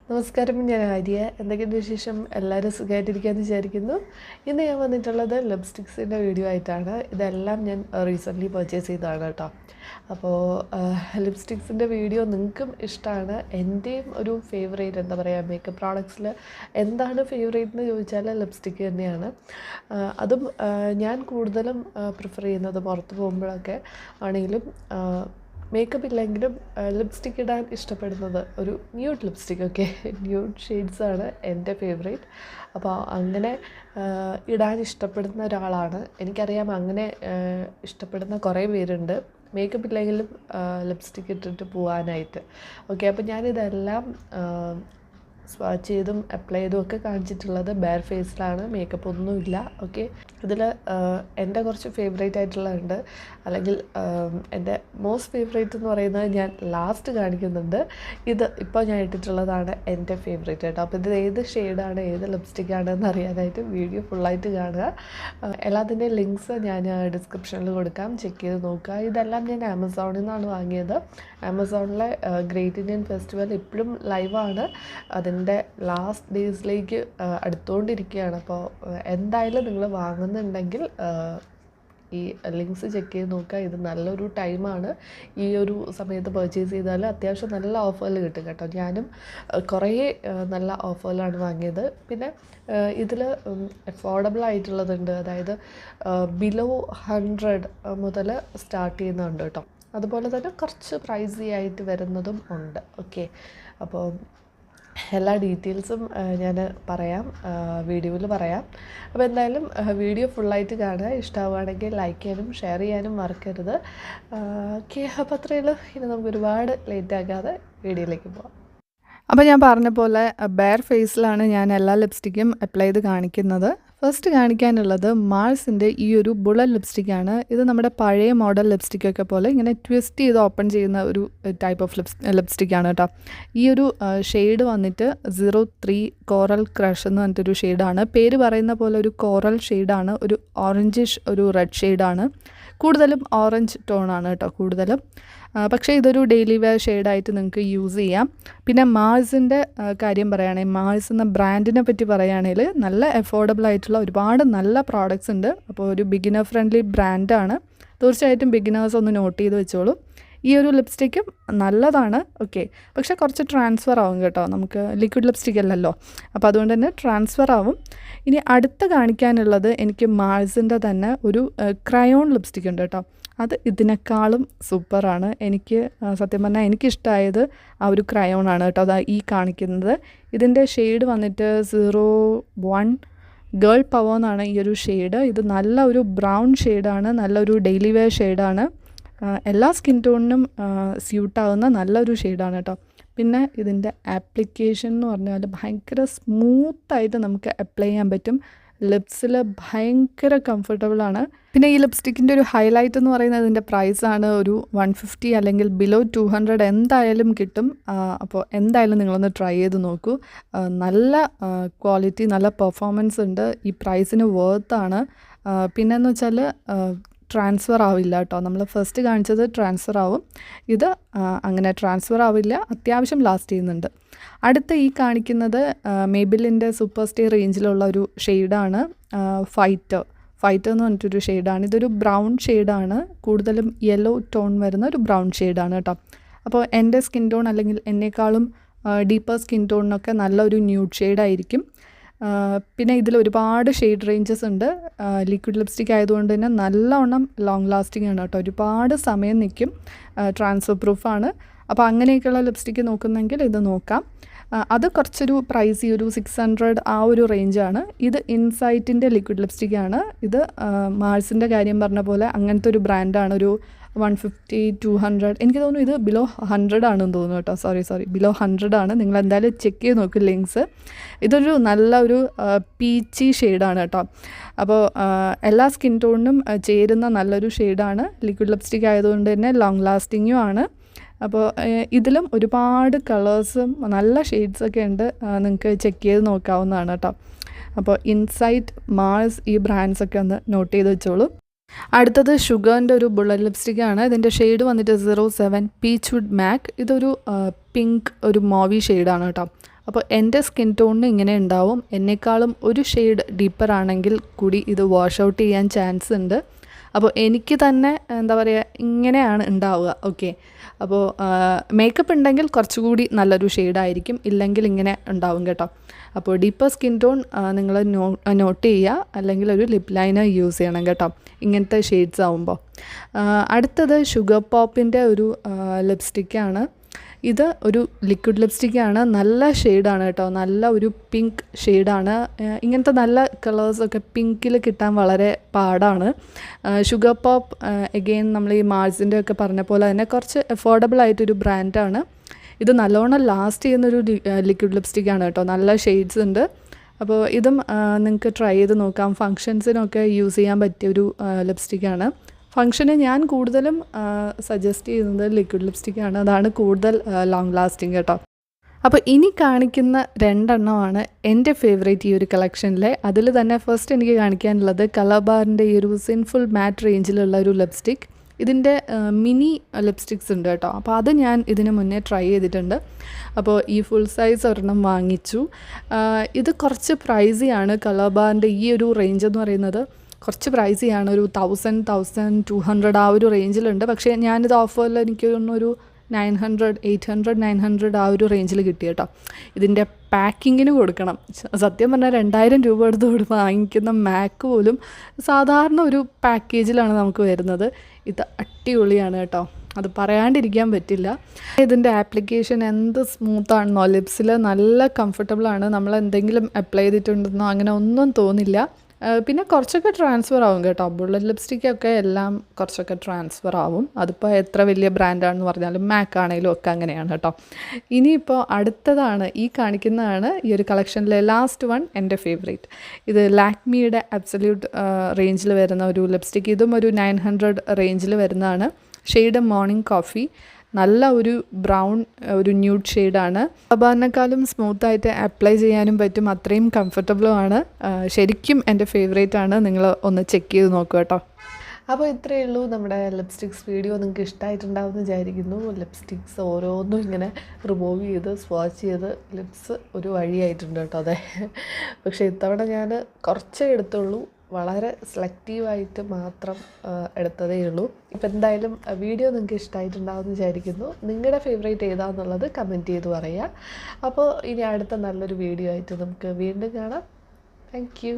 നമസ്കാരം, ഞാൻ ആര്യ. എന്തൊക്കെയുണ്ട് വിശേഷം? എല്ലാവരും സുഖമായിട്ടിരിക്കാമെന്ന് വിചാരിക്കുന്നു. ഇന്ന് ഞാൻ വന്നിട്ടുള്ളത് ലിപ്സ്റ്റിക്സിൻ്റെ വീഡിയോ ആയിട്ടാണ്. ഇതെല്ലാം ഞാൻ റീസെൻ്റ്ലി പർച്ചേസ് ചെയ്തതാണ് കേട്ടോ. അപ്പോൾ ലിപ്സ്റ്റിക്സിൻ്റെ വീഡിയോ നിങ്ങൾക്കും ഇഷ്ടമാണ്. എൻ്റെയും ഒരു ഫേവറേറ്റ് എന്താ പറയുക, മേക്കപ്പ് പ്രോഡക്ട്സിൽ എന്താണ് ഫേവറേറ്റ് എന്ന് ചോദിച്ചാൽ ലിപ്സ്റ്റിക്ക് തന്നെയാണ്. അതും ഞാൻ കൂടുതലും പ്രിഫർ ചെയ്യുന്നത് പുറത്ത് പോകുമ്പോഴൊക്കെ ആണെങ്കിലും മേക്കപ്പ് ഇല്ലെങ്കിലും ലിപ്സ്റ്റിക്ക് ഇടാൻ ഇഷ്ടപ്പെടുന്നത് ഒരു ന്യൂഡ് ലിപ്സ്റ്റിക്. ന്യൂഡ് ഷെയ്ഡ്സാണ് എൻ്റെ ഫേവറേറ്റ്. അപ്പോൾ അങ്ങനെ ഇടാൻ ഇഷ്ടപ്പെടുന്ന ഒരാളാണ്. എനിക്കറിയാം അങ്ങനെ ഇഷ്ടപ്പെടുന്ന കുറേ പേരുണ്ട്, മേക്കപ്പ് ഇല്ലെങ്കിലും ലിപ്സ്റ്റിക്ക് ഇട്ടിട്ട് പോകാനായിട്ട്. അപ്പോൾ ഞാനിതെല്ലാം സ്വാച്ച് ചെയ്തും അപ്ലൈ ചെയ്തും ഒക്കെ കാണിച്ചിട്ടുള്ളത് ബെയർ ഫേസിലാണ്, മേക്കപ്പ് ഒന്നുമില്ല. ഇതിൽ എൻ്റെ കുറച്ച് ഫേവറേറ്റ് ആയിട്ടുള്ളതുണ്ട്, അല്ലെങ്കിൽ എൻ്റെ മോസ്റ്റ് ഫേവറേറ്റ് എന്ന് പറയുന്നത് ഞാൻ ലാസ്റ്റ് കാണിക്കുന്നുണ്ട്. ഇത് ഇപ്പോൾ ഞാൻ ഇട്ടിട്ടുള്ളതാണ് എൻ്റെ ഫേവറേറ്റ് കേട്ടോ. അപ്പോൾ ഇത് ഏത് ഷെയ്ഡാണ്, ഏത് ലിപ്സ്റ്റിക്കാണ് എന്ന് അറിയാനായിട്ട് വീഡിയോ ഫുള്ളായിട്ട് കാണുക. എല്ലാത്തിൻ്റെയും ലിങ്ക്സ് ഞാൻ ഡിസ്ക്രിപ്ഷനിൽ കൊടുക്കാം, ചെക്ക് ചെയ്ത് നോക്കുക. ഇതെല്ലാം ഞാൻ ആമസോണിൽ നിന്നാണ് വാങ്ങിയത്. ആമസോണിലെ ഗ്രേറ്റ് ഇന്ത്യൻ ഫെസ്റ്റിവൽ ഇപ്പോഴും ലൈവാണ്. അതിൻ്റെ ലാസ്റ്റ് ഡേയ്സിലേക്ക് അടുത്തുകൊണ്ടിരിക്കുകയാണ്. അപ്പോൾ എന്തായാലും നിങ്ങൾ വാങ്ങുന്നുണ്ടെങ്കിൽ ഈ ലിങ്ക്സ് ചെക്ക് ചെയ്ത് നോക്കുക. ഇത് നല്ലൊരു ടൈമാണ്. ഈ ഒരു സമയത്ത് പർച്ചേസ് ചെയ്താൽ അത്യാവശ്യം നല്ല ഓഫറിൽ കിട്ടും കേട്ടോ. ഞാനും കുറേ നല്ല ഓഫറിലാണ് വാങ്ങിയത്. പിന്നെ ഇതിൽ അഫോർഡബിൾ ആയിട്ടുള്ളതുണ്ട്, അതായത് ബിലോ 100 മുതൽ സ്റ്റാർട്ട് ചെയ്യുന്നുണ്ട് കേട്ടോ. അതുപോലെ തന്നെ കുറച്ച് പ്രൈസി ആയിട്ട് വരുന്നതും ഉണ്ട്. അപ്പോൾ എല്ലാ ഡീറ്റെയിൽസും ഞാൻ പറയാം, വീഡിയോയിൽ പറയാം. അപ്പോൾ എന്തായാലും വീഡിയോ ഫുള്ളായിട്ട് കാണുക. ഇഷ്ടമാവുകയാണെങ്കിൽ ലൈക്ക് ചെയ്യാനും ഷെയർ ചെയ്യാനും മറക്കരുത്. അപ്പോൾ അത്രയേ ഉള്ളൂ. ഇനി നമുക്ക് ഒരുപാട് ലേറ്റ് ആക്കാതെ വീഡിയോയിലേക്ക് പോകാം. അപ്പോൾ ഞാൻ പറഞ്ഞ പോലെ ബെയർ ഫേസിലാണ് ഞാൻ എല്ലാ ലിപ്സ്റ്റിക്കും അപ്ലൈ ചെയ്ത് കാണിക്കുന്നത്. ഫസ്റ്റ് കാണിക്കാനുള്ളത് മാൾസിൻ്റെ ഈ ഒരു ബുള്ളറ്റ് ലിപ്സ്റ്റിക്കാണ്. ഇത് നമ്മുടെ പഴയ മോഡൽ ലിപ്സ്റ്റിക്കൊക്കെ പോലെ ഇങ്ങനെ ട്വിസ്റ്റ് ചെയ്ത് ഓപ്പൺ ചെയ്യുന്ന ഒരു ടൈപ്പ് ഓഫ് ലിപ്സ്റ്റിക്കാണ് കേട്ടോ. ഈ ഒരു ഷെയ്ഡ് വന്നിട്ട് 03 കോറൽ ക്രഷ് എന്ന് പറഞ്ഞിട്ടൊരു ഷെയ്ഡാണ്. പേര് പറയുന്ന പോലെ ഒരു കോറൽ ഷെയ്ഡാണ്, ഒരു ഓറഞ്ചിഷ് ഒരു റെഡ് ഷെയ്ഡാണ്. കൂടുതലും ഓറഞ്ച് ടോണാണ് കേട്ടോ കൂടുതലും. പക്ഷേ ഇതൊരു ഡെയിലി വെയർ ഷെയ്ഡായിട്ട് നിങ്ങൾക്ക് യൂസ് ചെയ്യാം. പിന്നെ മാൾസിൻ്റെ കാര്യം പറയുകയാണെങ്കിൽ, മാൾസ് എന്ന ബ്രാൻഡിനെ പറ്റി പറയുകയാണെങ്കിൽ നല്ല അഫോർഡബിൾ ആയിട്ടുള്ള ഒരുപാട് നല്ല പ്രോഡക്റ്റ്സ് ഉണ്ട്. അപ്പോൾ ഒരു ബിഗിനർ ഫ്രണ്ട്ലി ബ്രാൻഡാണ്. തീർച്ചയായിട്ടും ബിഗിനേഴ്സ് ഒന്ന് നോട്ട് ചെയ്ത് വെച്ചോളൂ. ഈ ഒരു ലിപ്സ്റ്റിക്കും നല്ലതാണ്. പക്ഷേ കുറച്ച് ട്രാൻസ്ഫർ ആവും കേട്ടോ, നമുക്ക് ലിക്വിഡ് ലിപ്സ്റ്റിക് അല്ലല്ലോ, അപ്പോൾ അതുകൊണ്ട് തന്നെ ട്രാൻസ്ഫർ ആവും. ഇനി അടുത്ത് കാണിക്കാനുള്ളത് എനിക്ക് മാൾസിൻ്റെ തന്നെ ഒരു ക്രയോൺ ലിപ്സ്റ്റിക് ഉണ്ട് കേട്ടോ. അത് ഇതിനേക്കാളും സൂപ്പറാണ്. എനിക്ക് സത്യം പറഞ്ഞാൽ എനിക്കിഷ്ടമായത് ആ ഒരു ക്രയോണാണ് കേട്ടോ. അതാ ഈ കാണിക്കുന്നത്. ഇതിൻ്റെ ഷെയ്ഡ് വന്നിട്ട് 01 ഗേൾ പവർ എന്നാണ് ഈ ഒരു ഷെയ്ഡ്. ഇത് നല്ല ഒരു ബ്രൗൺ ഷെയ്ഡാണ്, നല്ലൊരു ഡെയിലി വെയർ ഷെയ്ഡാണ്. എല്ലാ സ്കിൻ ടോണിനും സ്യൂട്ടാവുന്ന നല്ലൊരു ഷെയ്ഡാണ് കേട്ടോ. പിന്നെ ഇതിൻ്റെ ആപ്ലിക്കേഷൻ എന്ന് പറഞ്ഞാൽ ഭയങ്കര സ്മൂത്തായിട്ട് നമുക്ക് അപ്ലൈ ചെയ്യാൻ പറ്റും. ലിപ്സിൽ ഭയങ്കര കംഫർട്ടബിളാണ്. പിന്നെ ഈ ലിപ്സ്റ്റിക്കിൻ്റെ ഒരു ഹൈലൈറ്റ് എന്ന് പറയുന്നത് ഇതിൻ്റെ പ്രൈസാണ്. ഒരു 150 അല്ലെങ്കിൽ ബിലോ 200 എന്തായാലും കിട്ടും. അപ്പോൾ എന്തായാലും നിങ്ങളൊന്ന് ട്രൈ ചെയ്ത് നോക്കൂ. നല്ല ക്വാളിറ്റി, നല്ല പെർഫോമൻസ് ഉണ്ട്. ഈ പ്രൈസിന് വേർത്താണ്. പിന്നെയെന്ന് വെച്ചാൽ ട്രാൻസ്ഫർ ആവില്ല കേട്ടോ. നമ്മൾ ഫസ്റ്റ് കാണിച്ചത് ട്രാൻസ്ഫർ ആവും, ഇത് അങ്ങനെ ട്രാൻസ്ഫർ ആവില്ല, അത്യാവശ്യം ലാസ്റ്റ് ചെയ്യുന്നുണ്ട്. അടുത്ത ഈ കാണിക്കുന്നത് മേബിലിൻ്റെ സൂപ്പർ സ്റ്റേ റേഞ്ചിലുള്ള ഒരു ഷെയ്ഡാണ്, ഫൈറ്റർ എന്ന് പറഞ്ഞിട്ടൊരു ഷെയ്ഡാണ്. ഇതൊരു ബ്രൗൺ ഷെയ്ഡാണ്, കൂടുതലും യെല്ലോ ടോൺ വരുന്ന ഒരു ബ്രൗൺ ഷെയ്ഡാണ് കേട്ടോ. അപ്പോൾ എൻ്റെ സ്കിൻ ടോൺ അല്ലെങ്കിൽ എന്നേക്കാളും ഡീപ്പർ സ്കിൻ ടോണിനൊക്കെ നല്ലൊരു ന്യൂഡ് ഷെയ്ഡായിരിക്കും. പിന്നെ ഇതിൽ ഒരുപാട് ഷെയ്ഡ് റേഞ്ചസ് ഉണ്ട്. ലിക്വിഡ് ലിപ്സ്റ്റിക് ആയതുകൊണ്ട് തന്നെ നല്ലവണ്ണം ലോങ് ലാസ്റ്റിംഗ് ആണ് കേട്ടോ, ഒരുപാട് സമയം നിൽക്കും, ട്രാൻസ്ഫർ പ്രൂഫാണ്. അപ്പോൾ അങ്ങനെയൊക്കെയുള്ള ലിപ്സ്റ്റിക്ക് നോക്കുന്നെങ്കിൽ ഇത് നോക്കാം. അത് കുറച്ചൊരു പ്രൈസി, ഒരു 600 ആ ഒരു റേഞ്ചാണ്. ഇത് ഇൻസൈറ്റിൻ്റെ ലിക്വിഡ് ലിപ്സ്റ്റിക്കാണ്. ഇത് മാൾസിൻ്റെ കാര്യം പറഞ്ഞ പോലെ അങ്ങനത്തെ ഒരു ബ്രാൻഡാണ്. ഒരു 150, 200, എനിക്ക് തോന്നുന്നു ഇത് ബിലോ 100 ആണെന്ന് തോന്നുന്നു കേട്ടോ. സോറി ബിലോ 100 ആണ്. നിങ്ങൾ എന്തായാലും ചെക്ക് ചെയ്ത് നോക്കും ലിങ്ക്സ്. ഇതൊരു നല്ല ഒരു പീച്ചി ഷെയ്ഡാണ് കേട്ടോ. അപ്പോൾ എല്ലാ സ്കിൻ ടോണിനും ചേരുന്ന നല്ലൊരു ഷെയ്ഡാണ്. ലിക്വിഡ് ലിപ്സ്റ്റിക് ആയതുകൊണ്ട് തന്നെ ലോങ് ലാസ്റ്റിങ്ങും ആണ്. അപ്പോൾ ഇതിലും ഒരുപാട് കളേഴ്സും നല്ല ഷെയ്ഡ്സൊക്കെ ഉണ്ട്, നിങ്ങൾക്ക് ചെക്ക് ചെയ്ത് നോക്കാവുന്നതാണ് കേട്ടോ. അപ്പോൾ ഇൻസൈറ്റ്, മാൾസ്, ഈ ബ്രാൻഡ്സൊക്കെ ഒന്ന് നോട്ട് ചെയ്ത് വെച്ചോളൂ. അടുത്തത് ഷുഗറിൻ്റെ ഒരു ബുള്ളറ്റ് ലിപ്സ്റ്റിക്കാണ്. ഇതിൻ്റെ ഷെയ്ഡ് വന്നിട്ട് 07 പീച്ച് വുഡ് മാക്ക്. ഇതൊരു പിങ്ക് ഒരു മോവി ഷെയ്ഡാണ് കേട്ടോ. അപ്പോൾ എൻ്റെ സ്കിൻ ടോണിന് ഇങ്ങനെ ഉണ്ടാവും. എന്നെക്കാളും ഒരു ഷെയ്ഡ് ഡീപ്പർ ആണെങ്കിൽ കൂടി ഇത് വാഷ് ഔട്ട് ചെയ്യാൻ ചാൻസ് ഉണ്ട്. അപ്പോൾ എനിക്ക് തന്നെ എന്താ പറയുക ഇങ്ങനെയാണ് ഉണ്ടാവുക. ഓക്കെ, അപ്പോൾ മേക്കപ്പ് ഉണ്ടെങ്കിൽ കുറച്ചുകൂടി നല്ലൊരു ഷെയ്ഡായിരിക്കും, ഇല്ലെങ്കിൽ ഇങ്ങനെ ഉണ്ടാവും കേട്ടോ. അപ്പോൾ ഡീപ്പർ സ്കിൻ ടോൺ നിങ്ങൾ നോട്ട് ചെയ്യുക, അല്ലെങ്കിൽ ഒരു ലിപ് ലൈനർ യൂസ് ചെയ്യണം കേട്ടോ ഇങ്ങനത്തെ ഷെയ്ഡ്സ് ആവുമ്പോൾ. അടുത്തത് ഷുഗർ പോപ്പിൻ്റെ ഒരു ലിപ്സ്റ്റിക്കാണ്. ഇത് ഒരു ലിക്വിഡ് ലിപ്സ്റ്റിക്കാണ്. നല്ല ഷെയ്ഡാണ് കേട്ടോ, നല്ല ഒരു പിങ്ക് ഷെയ്ഡാണ്. ഇങ്ങനത്തെ നല്ല കളേഴ്സൊക്കെ പിങ്കിൽ കിട്ടാൻ വളരെ പാടാണ്. ഷുഗർ പോപ്പ് എഗെയിൻ നമ്മൾ ഈ മാർസിൻ്റെ ഒക്കെ പറഞ്ഞ പോലെ തന്നെ കുറച്ച് അഫോർഡബിൾ ആയിട്ടൊരു ബ്രാൻഡാണ്. ഇത് നല്ലോണം ലാസ്റ്റ് ചെയ്യുന്നൊരു ലിക്വിഡ് ലിപ്സ്റ്റിക്കാണ് കേട്ടോ, നല്ല ഷെയ്ഡ്സ് ഉണ്ട്. അപ്പോൾ ഇതും നിങ്ങൾക്ക് ട്രൈ ചെയ്ത് നോക്കാം. ഫങ്ഷൻസിനൊക്കെ യൂസ് ചെയ്യാൻ പറ്റിയൊരു ലിപ്സ്റ്റിക്കാണ്. ഫങ്ഷന് ഞാൻ കൂടുതലും സജസ്റ്റ് ചെയ്യുന്നത് ലിക്വിഡ് ലിപ്സ്റ്റിക്കാണ്, അതാണ് കൂടുതൽ ലോങ് ലാസ്റ്റിംഗ് കേട്ടോ. അപ്പോൾ ഇനി കാണിക്കുന്ന 2 എണ്ണമാണ് എൻ്റെ ഫേവറേറ്റ് ഈ ഒരു കളക്ഷനിലെ. അതിൽ തന്നെ ഫസ്റ്റ് എനിക്ക് കാണിക്കാനുള്ളത് കളർ ബാറിൻ്റെ ഈ ഒരു സിൻഫുൾ മാറ്റ് റേഞ്ചിലുള്ള ഒരു ലിപ്സ്റ്റിക്. ഇതിൻ്റെ മിനി ലിപ്സ്റ്റിക്സ് ഉണ്ട് കേട്ടോ, അപ്പോൾ അത് ഞാൻ ഇതിന് മുന്നേ ട്രൈ ചെയ്തിട്ടുണ്ട്. അപ്പോൾ ഈ ഫുൾ സൈസ് ഒരെണ്ണം വാങ്ങിച്ചു. ഇത് കുറച്ച് പ്രൈസിയാണ്. കളർ ബാറിൻ്റെ ഈ ഒരു റേഞ്ച് എന്ന് പറയുന്നത് കുറച്ച് പ്രൈസിയാണ്, ഒരു 1000-1200 ആ ഒരു റേഞ്ചിലുണ്ട്. പക്ഷേ ഞാനിത് ഓഫറിൽ എനിക്ക് തോന്നുന്നു 800-900 ആ ഒരു റേഞ്ചിൽ കിട്ടി കേട്ടോ. ഇതിൻ്റെ പാക്കിങ്ങിന് കൊടുക്കണം. സത്യം പറഞ്ഞാൽ 2000 രൂപ എടുത്ത് വാങ്ങിക്കുന്ന മാക്ക് പോലും സാധാരണ ഒരു പാക്കേജിലാണ് നമുക്ക് വരുന്നത്. ഇത് അടിപൊളിയാണ് കേട്ടോ, അത് പറയാണ്ടിരിക്കാൻ പറ്റില്ല. ഇതിൻ്റെ ആപ്ലിക്കേഷൻ എന്ത് സ്മൂത്താണെന്നോ, ലിപ്സിൽ നല്ല കംഫർട്ടബിളാണ്. നമ്മൾ എന്തെങ്കിലും അപ്ലൈ ചെയ്തിട്ടുണ്ടെന്നോ അങ്ങനെ ഒന്നും തോന്നില്ല. പിന്നെ കുറച്ചൊക്കെ ട്രാൻസ്ഫർ ആവും കേട്ടോ. ബുള്ളറ്റ് ലിപ്സ്റ്റിക്കൊക്കെ എല്ലാം കുറച്ചൊക്കെ ട്രാൻസ്ഫർ ആവും. അതിപ്പോൾ എത്ര വലിയ ബ്രാൻഡാണെന്ന് പറഞ്ഞാലും മാക്ക് ആണെങ്കിലും ഒക്കെ അങ്ങനെയാണ് കേട്ടോ. ഇനിയിപ്പോൾ അടുത്തതാണ് ഈ കാണിക്കുന്നതാണ് ഈ ഒരു കളക്ഷനിലെ ലാസ്റ്റ് വൺ, എൻ്റെ ഫേവറേറ്റ്. ഇത് ലാക്മിയുടെ അബ്സല്യൂട്ട് റേഞ്ചിൽ വരുന്ന ഒരു ലിപ്സ്റ്റിക്ക്. ഇതും ഒരു 900 റേഞ്ചിൽ വരുന്നതാണ്. Shade morning coffee. നല്ല ഒരു ബ്രൗൺ ഒരു ന്യൂഡ് ഷെയ്ഡാണ്. സാധാരണക്കാളും സ്മൂത്തായിട്ട് അപ്ലൈ ചെയ്യാനും പറ്റും, അത്രയും കംഫർട്ടബിളുമാണ്. ശരിക്കും എൻ്റെ ഫേവറേറ്റ് ആണ്. നിങ്ങൾ ഒന്ന് ചെക്ക് ചെയ്ത് നോക്കുക കേട്ടോ. അപ്പോൾ ഇത്രയേ ഉള്ളൂ നമ്മുടെ ലിപ്സ്റ്റിക്സ് വീഡിയോ. നിങ്ങൾക്ക് ഇഷ്ടമായിട്ടുണ്ടാവുമെന്ന് വിചാരിക്കുന്നു. ലിപ്സ്റ്റിക്സ് ഓരോന്നും ഇങ്ങനെ റിമൂവ് ചെയ്ത് സ്വാച്ച് ചെയ്ത് ലിപ്സ് ഒരു വഴിയായിട്ടുണ്ട് കേട്ടോ. അതെ, പക്ഷേ ഇത്തവണ ഞാൻ കുറച്ചേ എടുത്തുള്ളൂ, വളരെ സെലക്റ്റീവായിട്ട് മാത്രം എടുത്തതേ ഉള്ളൂ. ഇപ്പം എന്തായാലും വീഡിയോ നിങ്ങൾക്ക് ഇഷ്ടമായിട്ടുണ്ടാവുമെന്ന് വിചാരിക്കുന്നു. നിങ്ങളുടെ ഫേവറേറ്റ് ഏതാണെന്നുള്ളത് കമൻറ്റ് ചെയ്ത് പറയുക. അപ്പോൾ ഇനി അടുത്ത നല്ലൊരു വീഡിയോ ആയിട്ട് നമുക്ക് വീണ്ടും കാണാം. Thank you.